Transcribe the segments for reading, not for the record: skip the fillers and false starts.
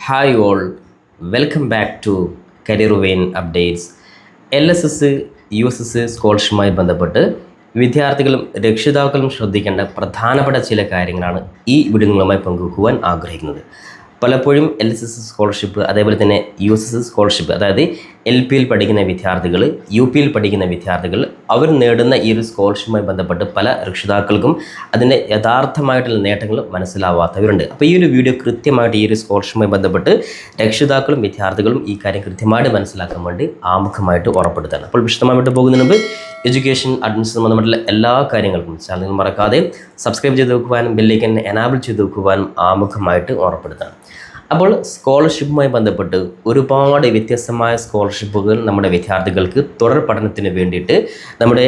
Hi all, welcome back to career vein updates. LSS USS സ്കോളർഷിപ്പുമായി ബന്ധപ്പെട്ട് വിദ്യാർത്ഥികളും രക്ഷിതാക്കളും ശ്രദ്ധിക്കേണ്ട പ്രധാനപ്പെട്ട ചില കാര്യങ്ങളാണ് ഈ വീഡിയോ നിങ്ങളുമായി പങ്കുവെക്കുവാൻ ആഗ്രഹിക്കുന്നത്. പലപ്പോഴും LSS സ്കോളർഷിപ്പ്, അതേപോലെ തന്നെ USS സ്കോളർഷിപ്പ്, അതായത് LPയിൽ പഠിക്കുന്ന വിദ്യാർത്ഥികൾ, UPയിൽ പഠിക്കുന്ന വിദ്യാർത്ഥികൾ, അവർ നേടുന്ന ഈ ഒരു സ്കോളർഷിപ്പുമായി ബന്ധപ്പെട്ട് പല രക്ഷിതാക്കൾക്കും അതിൻ്റെ യഥാർത്ഥമായിട്ടുള്ള നേട്ടങ്ങൾ മനസ്സിലാവാത്തവരുണ്ട്. അപ്പോൾ ഈ ഒരു വീഡിയോ കൃത്യമായിട്ട് ഈ ഒരു സ്കോളർഷിപ്പുമായി ബന്ധപ്പെട്ട് രക്ഷിതാക്കളും വിദ്യാർത്ഥികളും ഈ കാര്യം കൃത്യമായിട്ട് മനസ്സിലാക്കാൻ വേണ്ടി ആമുഖമായിട്ട് ഉറപ്പെടുത്താണ്. അപ്പോൾ വിശദമായിട്ട് പോകുന്നതിന് മുമ്പ് എഡ്യൂക്കേഷൻ അഡ്മിഷൻ സംബന്ധമായിട്ടുള്ള എല്ലാ കാര്യങ്ങൾക്കും ചാനൽ മറക്കാതെ സബ്സ്ക്രൈബ് ചെയ്ത് വെക്കുവാനും ബെല്ലൈക്കൻ എനാബിൾ ചെയ്ത് വെക്കുവാനും ആമുഖമായിട്ട് ഉറപ്പെടുത്താണ്. അപ്പോൾ സ്കോളർഷിപ്പുമായി ബന്ധപ്പെട്ട് ഒരുപാട് വ്യത്യസ്തമായ സ്കോളർഷിപ്പുകൾ നമ്മുടെ വിദ്യാർത്ഥികൾക്ക് തുടർ പഠനത്തിന് വേണ്ടിയിട്ട് നമ്മുടെ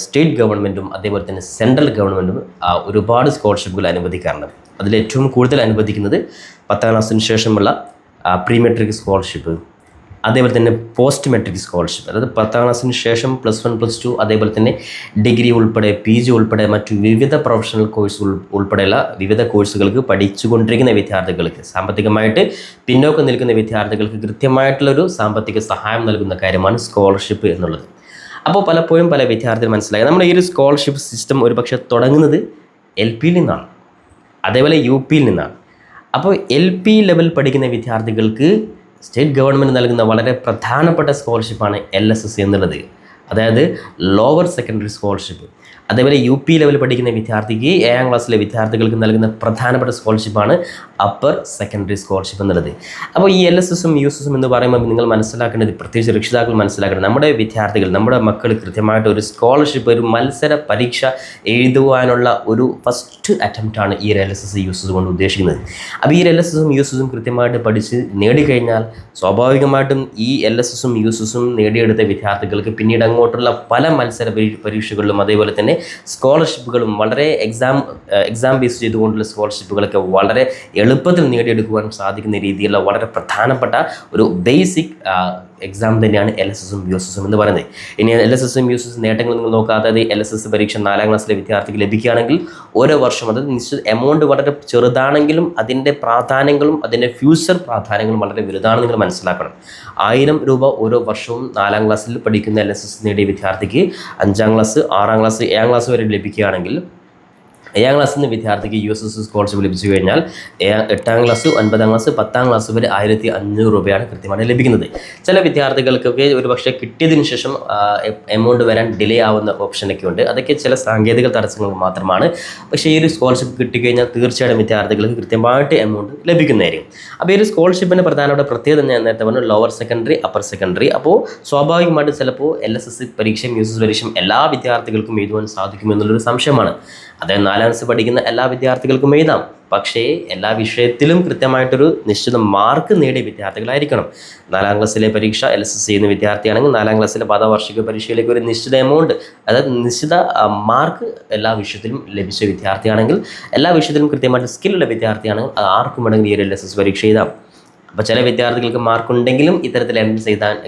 സ്റ്റേറ്റ് ഗവൺമെൻറ്റും അതേപോലെ തന്നെ സെൻട്രൽ ഗവൺമെൻറ്റും ഒരുപാട് സ്കോളർഷിപ്പുകൾ അനുവദിക്കാറുണ്ട്. അതിലേറ്റവും കൂടുതൽ അനുവദിക്കുന്നത് 10ാം ക്ലാസ്സിന് ശേഷമുള്ള പ്രീ മെട്രിക് സ്കോളർഷിപ്പ്, അതേപോലെ തന്നെ പോസ്റ്റ് മെട്രിക് സ്കോളർഷിപ്പ്, അതായത് 10ാം ക്ലാസ്സിന് ശേഷം +1 +2 അതേപോലെ തന്നെ ഡിഗ്രി ഉൾപ്പെടെ PG ഉൾപ്പെടെ മറ്റു വിവിധ പ്രൊഫഷണൽ കോഴ്സ് ഉൾപ്പെടെയുള്ള വിവിധ കോഴ്സുകൾക്ക് പഠിച്ചുകൊണ്ടിരിക്കുന്ന വിദ്യാർത്ഥികൾക്ക്, സാമ്പത്തികമായിട്ട് പിന്നോക്കം നിൽക്കുന്ന വിദ്യാർത്ഥികൾക്ക് കൃത്യമായിട്ടുള്ളൊരു സാമ്പത്തിക സഹായം നൽകുന്ന കാര്യമാണ് സ്കോളർഷിപ്പ് എന്നുള്ളത്. അപ്പോൾ പലപ്പോഴും പല വിദ്യാർത്ഥികൾ മനസ്സിലായി, നമ്മുടെ ഈ ഒരു സ്കോളർഷിപ്പ് സിസ്റ്റം ഒരുപക്ഷെ തുടങ്ങുന്നത് LPയിൽ നിന്നാണ്, അതേപോലെ UPയിൽ നിന്നാണ്. അപ്പോൾ LP ലെവൽ പഠിക്കുന്ന വിദ്യാർത്ഥികൾക്ക് സ്റ്റേറ്റ് ഗവൺമെൻറ് നൽകുന്ന വളരെ പ്രധാനപ്പെട്ട സ്കോളർഷിപ്പാണ് LSS എന്നുള്ളത്, അതായത് ലോവർ സെക്കൻഡറി സ്കോളർഷിപ്പ്. അതേപോലെ UP ലെവൽ പഠിക്കുന്ന വിദ്യാർത്ഥിക്ക് 7ാം ക്ലാസ്സിലെ വിദ്യാർത്ഥികൾക്ക് നൽകുന്ന പ്രധാനപ്പെട്ട സ്കോളർഷിപ്പാണ് അപ്പർ സെക്കൻഡറി സ്കോളർഷിപ്പ് എന്നുള്ളത്. അപ്പോൾ ഈ LSSും USSും എന്ന് പറയുമ്പോൾ നിങ്ങൾ മനസ്സിലാക്കേണ്ടത്, പ്രത്യേകിച്ച് രക്ഷിതാക്കൾ മനസ്സിലാക്കേണ്ടത്, നമ്മുടെ വിദ്യാർത്ഥികൾ, നമ്മുടെ മക്കൾ കൃത്യമായിട്ട് ഒരു സ്കോളർഷിപ്പ്, ഒരു മത്സര പരീക്ഷ എഴുതുവാനുള്ള ഒരു ഫസ്റ്റ് അറ്റംപ്റ്റാണ് ഈ LSS USS കൊണ്ട് ഉദ്ദേശിക്കുന്നത്. അപ്പോൾ ഈ LSSും USSും കൃത്യമായിട്ട് പഠിച്ച് നേടിക്കഴിഞ്ഞാൽ സ്വാഭാവികമായിട്ടും ഈ LSSും USSും നേടിയെടുത്ത വിദ്യാർത്ഥികൾക്ക് പിന്നീട് അങ്ങോട്ടുള്ള പല മത്സര പരീക്ഷകളിലും അതേപോലെ തന്നെ സ്കോളർഷിപ്പുകളും വളരെ എക്സാം ബേസ് ചെയ്തുകൊണ്ടുള്ള സ്കോളർഷിപ്പുകളൊക്കെ വളരെ എളുപ്പത്തിൽ നേടിയെടുക്കുവാൻ സാധിക്കുന്ന രീതിയിലുള്ള വളരെ പ്രധാനപ്പെട്ട ഒരു ബേസിക് എക്സാം തന്നെയാണ് LSSും USSും എന്ന് പറയുന്നത്. ഇനി LSSും USSും നേട്ടങ്ങൾ നിങ്ങൾ നോക്കാതെ LSS പരീക്ഷ 4ാം ക്ലാസ്സിലെ വിദ്യാർത്ഥിക്ക് ലഭിക്കുകയാണെങ്കിൽ ഓരോ വർഷം അത് നിശ്ചിത എമൗണ്ട് വളരെ ചെറുതാണെങ്കിലും അതിൻ്റെ പ്രാധാന്യങ്ങളും അതിൻ്റെ ഫ്യൂച്ചർ പ്രാധാന്യങ്ങളും വളരെ വലുതാണെന്ന് നിങ്ങൾ മനസ്സിലാക്കണം. 1000 രൂപ ഓരോ വർഷവും 4ാം ക്ലാസ്സിൽ പഠിക്കുന്ന LSS നേടിയ വിദ്യാർത്ഥിക്ക് 5ാം ക്ലാസ്, 6ാം ക്ലാസ്, 7ാം ക്ലാസ് വരെ ലഭിക്കുകയാണെങ്കിൽ 7ാം ക്ലാസ്സിൽ നിന്ന് വിദ്യാർത്ഥിക്ക് USS സ്കോളർഷിപ്പ് ലഭിച്ചു കഴിഞ്ഞാൽ 8ാം ക്ലാസ്, 9ാം ക്ലാസ്, 10ാം ക്ലാസ് വരെ 1500 രൂപയാണ് കൃത്യമായിട്ട് ലഭിക്കുന്നത്. ചില വിദ്യാർത്ഥികൾക്കൊക്കെ ഒരു പക്ഷേ കിട്ടിയതിന് ശേഷം എമൗണ്ട് വരാൻ ഡിലേ ആവുന്ന ഓപ്ഷനൊക്കെ ഉണ്ട്. അതൊക്കെ ചില സാങ്കേതിക തടസ്സങ്ങൾ മാത്രമാണ്. പക്ഷേ ഈ ഒരു സ്കോളർഷിപ്പ് കിട്ടിക്കഴിഞ്ഞാൽ തീർച്ചയായിട്ടും വിദ്യാർത്ഥികൾക്ക് കൃത്യമായിട്ട് എമൗണ്ട് ലഭിക്കുന്നതായിരിക്കും. അപ്പോൾ ഈ ഒരു സ്കോളർഷിപ്പിൻ്റെ പ്രധാനപ്പെട്ട പ്രത്യേകത ഞാൻ നേരത്തെ പറഞ്ഞു, ലോവർ സെക്കൻഡറി, അപ്പർ സെക്കൻഡറി. അപ്പോൾ സ്വാഭാവികമായിട്ട് ചിലപ്പോൾ LSS പരീക്ഷയും USS പരീക്ഷയും എല്ലാ വിദ്യാർത്ഥികൾക്കും എഴുതുവാൻ സാധിക്കുമെന്നുള്ളൊരു സംശയമാണ്. അതായത് 4ാം ക്ലാസ് പഠിക്കുന്ന എല്ലാ വിദ്യാർത്ഥികൾക്കും എഴുതാം, പക്ഷേ എല്ലാ വിഷയത്തിലും കൃത്യമായിട്ടൊരു നിശ്ചിത മാർക്ക് നേടിയ വിദ്യാർത്ഥികളായിരിക്കണം. 4ാം ക്ലാസ്സിലെ പരീക്ഷ LSS ചെയ്യുന്ന വിദ്യാർത്ഥിയാണെങ്കിൽ 4ാം ക്ലാസ്സിലെ വാർഷിക പരീക്ഷയിലേക്ക് ഒരു നിശ്ചിത എമൗണ്ട്, അതായത് നിശ്ചിത മാർക്ക് എല്ലാ വിഷയത്തിലും ലഭിച്ച വിദ്യാർത്ഥിയാണെങ്കിൽ, എല്ലാ വിഷയത്തിലും കൃത്യമായിട്ട് സ്കില്ലുള്ള വിദ്യാർത്ഥിയാണെങ്കിൽ ആർക്കും വേണമെങ്കിൽ ഈ ഒരു LSS പരീക്ഷ എഴുതാം. അപ്പോൾ ചില വിദ്യാർത്ഥികൾക്ക് മാർക്കുണ്ടെങ്കിലും ഇത്തരത്തിൽ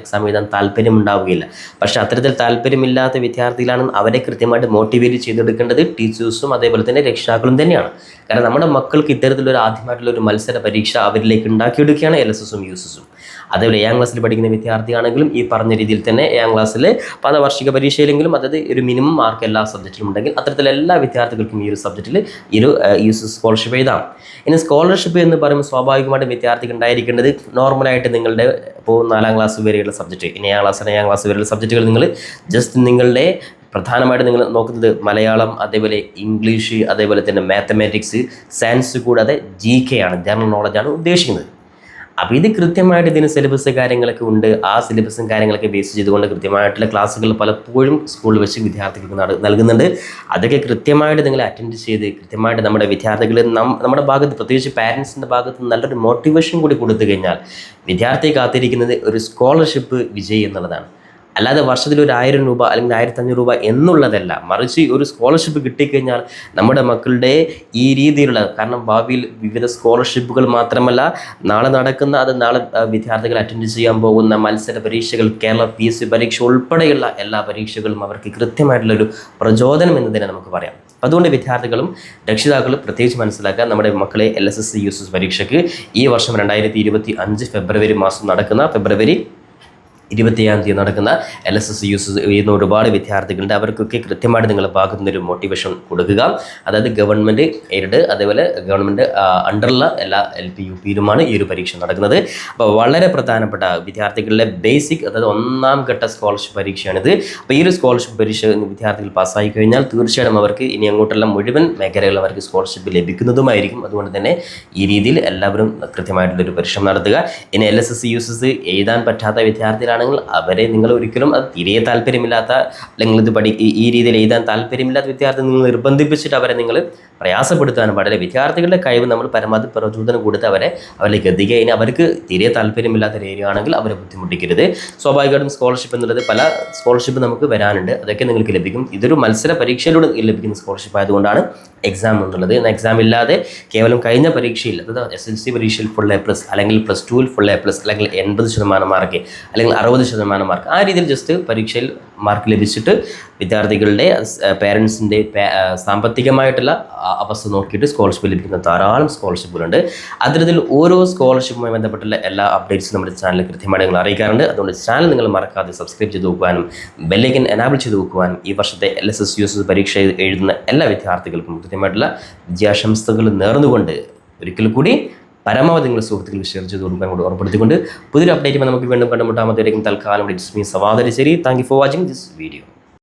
എക്സാം എഴുതാൻ താല്പര്യമുണ്ടാവുകയില്ല. പക്ഷേ അത്തരത്തിൽ താല്പര്യമില്ലാത്ത വിദ്യാർത്ഥികളാണ് അവരെ കൃത്യമായിട്ട് മോട്ടിവേറ്റ് ചെയ്തെടുക്കേണ്ടത് ടീച്ചേഴ്സും അതേപോലെ തന്നെ രക്ഷിതാക്കളും തന്നെയാണ്. കാരണം നമ്മുടെ മക്കൾക്ക് ഇത്തരത്തിലൊരു ആദ്യമായിട്ടുള്ളൊരു മത്സര പരീക്ഷ അവരിലേക്ക് ഉണ്ടാക്കിയെടുക്കുകയാണ് LSSും USSും. അതേപോലെ 7ാം ക്ലാസ്സിൽ പഠിക്കുന്ന വിദ്യാർത്ഥിയാണെങ്കിലും ഈ പറഞ്ഞ രീതിയിൽ തന്നെ 7ാം ക്ലാസ്സിൽ വാർഷിക പരീക്ഷയിലെങ്കിലും അതായത് ഒരു മിനിമം മാർക്ക് എല്ലാ സബ്ജക്റ്റിലും ഉണ്ടെങ്കിൽ അത്തരത്തിൽ എല്ലാ വിദ്യാർത്ഥികൾക്കും ഈ ഒരു സബ്ജക്റ്റിൽ ഈ ഒരു USS സ്കോളർഷിപ്പ് എഴുതാം. ഇനി സ്കോളർഷിപ്പ് എന്ന് പറയുമ്പോൾ സ്വാഭാവികമായിട്ടും വിദ്യാർത്ഥിക്ക് ഉണ്ടായിരിക്കേണ്ടത് നോർമലായിട്ട് നിങ്ങളുടെ ഇപ്പോൾ 4ാം ക്ലാസ് വരെയുള്ള സബ്ജക്റ്റ്, ഇനി 7ാം ക്ലാസ്, 8ാം ക്ലാസ് വരെയുള്ള സബ്ജക്റ്റുകൾ നിങ്ങൾ ജസ്റ്റ് നിങ്ങളുടെ പ്രധാനമായിട്ട് നിങ്ങൾ നോക്കുന്നത് മലയാളം, അതേപോലെ ഇംഗ്ലീഷ്, അതേപോലെ തന്നെ മാത്തമാറ്റിക്സ്, സയൻസ് കൂടാതെ GK ആണ്, ജനറൽ നോളജാണ് ഉദ്ദേശിക്കുന്നത്. അപ്പോൾ ഇത് കൃത്യമായിട്ട് ഇതിന് സിലബസ് കാര്യങ്ങളൊക്കെ ഉണ്ട്. ആ സിലബസും കാര്യങ്ങളൊക്കെ ബേസ് ചെയ്തുകൊണ്ട് കൃത്യമായിട്ടുള്ള ക്ലാസ്സുകൾ പലപ്പോഴും സ്കൂളിൽ വെച്ച് വിദ്യാർത്ഥികൾക്ക് നൽകുന്നുണ്ട്. അതൊക്കെ കൃത്യമായിട്ട് നിങ്ങൾ അറ്റൻഡ് ചെയ്ത് കൃത്യമായിട്ട് നമ്മുടെ വിദ്യാർത്ഥികൾ നമ്മുടെ ഭാഗത്ത്, പ്രത്യേകിച്ച് പാരൻസിൻ്റെ ഭാഗത്ത് നല്ലൊരു മോട്ടിവേഷൻ കൂടി കൊടുത്തു കഴിഞ്ഞാൽ വിദ്യാർത്ഥിയെ കാത്തിരിക്കുന്നത് ഒരു സ്കോളർഷിപ്പ് വിജയി എന്നുള്ളതാണ്. അല്ലാതെ വർഷത്തിൽ ഒരു 1000 രൂപ അല്ലെങ്കിൽ 1500 രൂപ എന്നുള്ളതല്ല, മറിച്ച് ഒരു സ്കോളർഷിപ്പ് കിട്ടിക്കഴിഞ്ഞാൽ നമ്മുടെ മക്കളുടെ ഈ രീതിയിലുള്ള, കാരണം ഭാവിയിൽ വിവിധ സ്കോളർഷിപ്പുകൾ മാത്രമല്ല നാളെ വിദ്യാർത്ഥികൾ അറ്റൻഡ് ചെയ്യാൻ പോകുന്ന മത്സര പരീക്ഷകൾ, കേരള PSC പരീക്ഷ ഉൾപ്പെടെയുള്ള എല്ലാ പരീക്ഷകളും അവർക്ക് കൃത്യമായിട്ടുള്ളൊരു പ്രചോദനം എന്ന് തന്നെ നമുക്ക് പറയാം. അപ്പോൾ അതുകൊണ്ട് വിദ്യാർത്ഥികളും രക്ഷിതാക്കളും പ്രത്യേകിച്ച് മനസ്സിലാക്കുക, നമ്മുടെ മക്കളെ LSS USS പരീക്ഷയ്ക്ക് ഈ വർഷം 2025 ഫെബ്രുവരി മാസം നടക്കുന്ന ഫെബ്രുവരി 27-ാം തീയതി നടക്കുന്ന LSS USS ചെയ്യുന്ന ഒരുപാട് വിദ്യാർത്ഥികളുണ്ട്. അവർക്കൊക്കെ കൃത്യമായിട്ട് നിങ്ങളുടെ ഭാഗത്തു നിന്നൊരു മോട്ടിവേഷൻ കൊടുക്കുക. അതായത് ഗവൺമെൻറ് എയ്ഡ് അതേപോലെ ഗവൺമെൻറ് അണ്ടറുള്ള എല്ലാ LP UPയിലുമാണ് ഈ ഒരു പരീക്ഷ നടക്കുന്നത്. അപ്പോൾ വളരെ പ്രധാനപ്പെട്ട വിദ്യാർത്ഥികളുടെ ബേസിക്, അതായത് 1ാം ഘട്ട സ്കോളർഷിപ്പ് പരീക്ഷയാണിത്. അപ്പോൾ ഈ ഒരു സ്കോളർഷിപ്പ് പരീക്ഷ വിദ്യാർത്ഥികൾ പാസ്സായി കഴിഞ്ഞാൽ തീർച്ചയായിട്ടും അവർക്ക് ഇനി അങ്ങോട്ടുള്ള മുഴുവൻ മേഖലകളിൽ അവർക്ക് സ്കോളർഷിപ്പ് ലഭിക്കുന്നതുമായിരിക്കും. അതുകൊണ്ട് തന്നെ ഈ രീതിയിൽ എല്ലാവരും കൃത്യമായിട്ടുള്ളൊരു പരിശ്രമം നടത്തുക. ഇനി LSS USS എഴുതാൻ പറ്റാത്ത വിദ്യാർത്ഥികളാണെങ്കിൽ അവരെ നിങ്ങൾ ഒരിക്കലും അത് തീരെ താല്പര്യമില്ലാത്ത, അല്ലെങ്കിൽ ഇത് ഈ രീതിയിൽ എഴുതാൻ താല്പര്യമില്ലാത്ത വിദ്യാർത്ഥി നിങ്ങൾ നിർബന്ധിപ്പിച്ചിട്ട് അവരെ നിങ്ങൾ പ്രയാസപ്പെടുത്താനും പാടില്ല. വിദ്യാർത്ഥികളുടെ കഴിവ് നമ്മൾ പരമാവധി പ്രചോദനം കൊടുത്ത് അവരിലേക്ക് എത്തിക്കുക. ഇനി അവർക്ക് തീരെ താല്പര്യമില്ലാത്ത ഒരു ഏരിയ ആണെങ്കിൽ അവരെ ബുദ്ധിമുട്ടിക്കരുത്. സ്വാഭാവികമായിട്ടും സ്കോളർഷിപ്പ് എന്നുള്ളത് പല സ്കോളർഷിപ്പ് നമുക്ക് വരാനുണ്ട്, അതൊക്കെ നിങ്ങൾക്ക് ലഭിക്കും. ഇതൊരു മത്സര പരീക്ഷയിലൂടെ ലഭിക്കുന്ന സ്കോളർഷിപ്പ് ആയതുകൊണ്ടാണ് എക്സാം എന്നുള്ളത്. എക്സാം ഇല്ലാതെ കേവലം കഴിഞ്ഞ പരീക്ഷയിൽ, അതായത് SSLC പരീക്ഷയിൽ ഫുൾ A+, അല്ലെങ്കിൽ +2 ഫുൾ A+, അല്ലെങ്കിൽ 80% മാർക്ക്, അല്ലെങ്കിൽ 60% മാർക്ക്, ആ രീതിയിൽ ജസ്റ്റ് പരീക്ഷയിൽ മാർക്ക് ലഭിച്ചിട്ട് വിദ്യാർത്ഥികളുടെ പേരൻസിൻ്റെ സാമ്പത്തികമായിട്ടുള്ള അവസ്ഥ നോക്കിയിട്ട് സ്കോളർഷിപ്പ് ലഭിക്കുന്ന ധാരാളം സ്കോളർഷിപ്പുകളുണ്ട്. അത്തരത്തിൽ ഓരോ സ്കോളർഷിപ്പുമായി ബന്ധപ്പെട്ടുള്ള എല്ലാ അപ്ഡേറ്റ്സും നമ്മുടെ ചാനലിൽ കൃത്യമായിട്ട് നിങ്ങൾ അറിയിക്കാറുണ്ട്. അതുകൊണ്ട് ചാനൽ നിങ്ങൾ മറക്കാതെ സബ്സ്ക്രൈബ് ചെയ്ത് നോക്കുവാനും ബെല്ലൈക്കൻ എനാബിൾ ചെയ്ത് നോക്കുവാനും ഈ വർഷത്തെ LSS USS പരീക്ഷ എഴുതുന്ന എല്ലാ വിദ്യാർത്ഥികൾക്കും കൃത്യമായിട്ടുള്ള വിജയാശംസകൾ നേർന്നുകൊണ്ട് ഒരിക്കൽ കൂടി പരമാവധി നിങ്ങൾ സുഹൃത്തുക്കൾ ഷെയർ ചെയ്ത് കൊടുക്കാൻ കൂടി ഉറപ്പെടുത്തിക്കൊണ്ട് പുതിയൊരു അപ്ഡേറ്റുമായി നമുക്ക് വീണ്ടും കണ്ടുമുട്ടാമത്തേക്കും തൽക്കാലം ഇറ്റ്സ് മീ സവാദരി ശരി. Thank you for watching this video.